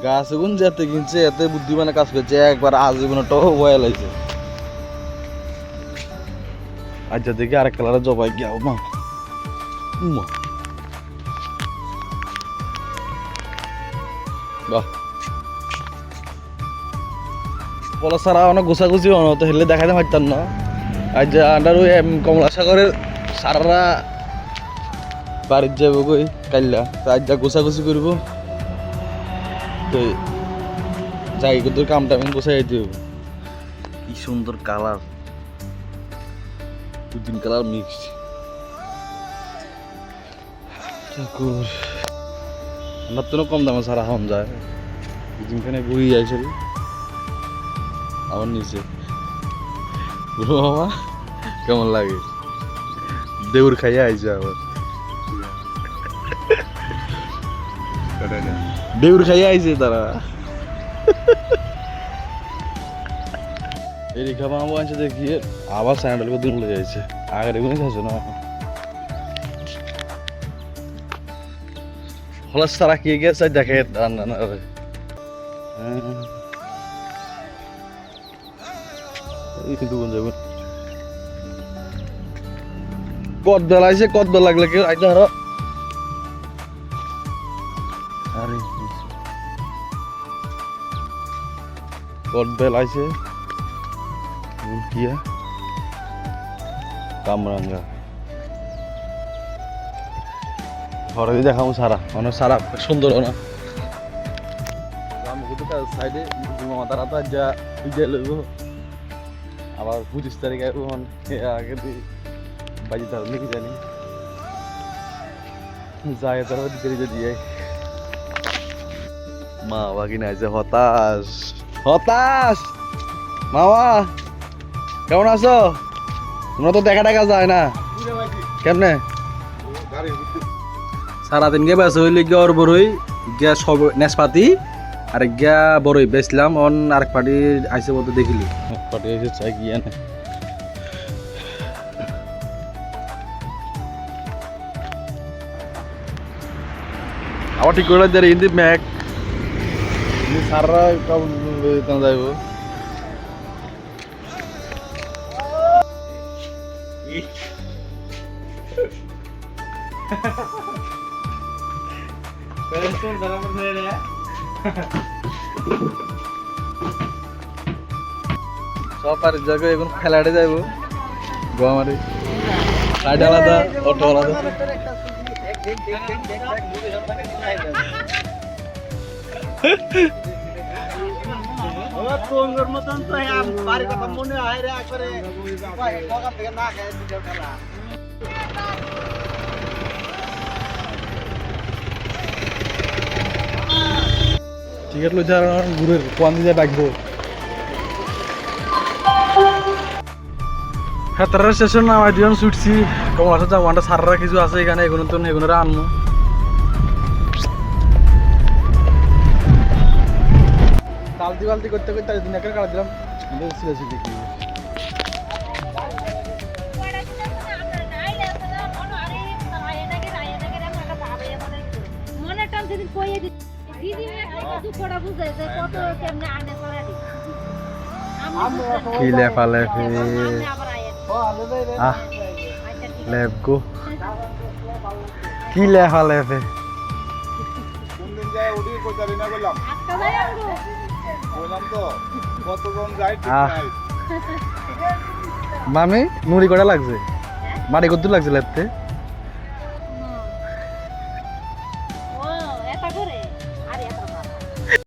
গাছ গুন যেতে কিনছে এতে বুদ্ধিমানে কাজ করছে একবার আজীবনে টক বয়া লাগছে আচ্ছা দেখি আরেক কালারের জবাই গিয়া মা মা বাহ পলা সারা অনেক গোছাগুছি তো হেলে দেখাতে পারতাম না আজ যে আন্ডার ওই কমলা সাগরের সারা বাড়ির যাবো কই কাইলা তো আজ যা গোছাগুছি করবো তো যাই তোর কামটা আমি গোছাই দিতে হবে কি সুন্দর কালার দুদিন কালার মিক্স ঠাকুর আমার তো কম দামে সারা হন যায় দুদিনখানে ঘুরি যাইছে আমার নিচে বুড়ো মামা কেমন লাগে দেউর খাইয়া আইছে আবার দেউর খাইয়া আইছে তারা এই রেখা মামা আছে দেখিয়ে আবার স্যান্ডেল করে দুলে যাইছে আগের এগুলো খাইছে না হলাস তারা কে গেছে দেখে রান্না না এই কিন্তু কোন যাবেন কত বেলা আইছে কত বেলা লাগলে কেউ আইতে আরো আরে কত বেলা আইছে কিয়া কামরাঙ্গা ঘরে দেখাবো সারা অনেক সারা সুন্দর না সাইডে মাতারা তো যা বুঝে লইব আবার 25 তারিখে আগে বাজি ধর নাকি জানি যায় তারা দিতে দিয়ে মা বাকি না আছে হতাশ হতাশ মামা কেমন আছো তোমরা তো দেখা দেখা যায় না কেমনে সারাদিন গে বেস হইলে গিয়ে ওর বড়ই গিয়া সব নেশপাতি আর গিয়া বড়ই বেচলাম অন আরেক পার্টি আইসে বলতে দেখিলি পার্টি আইসে চাই গিয়া না আবার ঠিক করে দেয় হিন্দি ম্যাক সারা কেমন যাইব সব আর জায়গায় এখন খেলাড়ে যাইব গোয়ামারি সাইড আলাদা অটো আলাদা টিকিট লইছে আর ঘুরে কোয়ান দিয়ে ডাকবো হেতারা স্টেশন নামাই দিন ছুটছি কমলা আসা যাবো আনটা সারারা কিছু আছে এখানে এগুলো তো এগুলোরা আনবো কালতি বালতি করতে করতে দিন একটা কাটা দিলাম দেখি কি লেফা লেফে লেফ গো কি লেফা লেফে মামি নুড়ি কটা লাগছে মাটি কত লাগছে লেফতে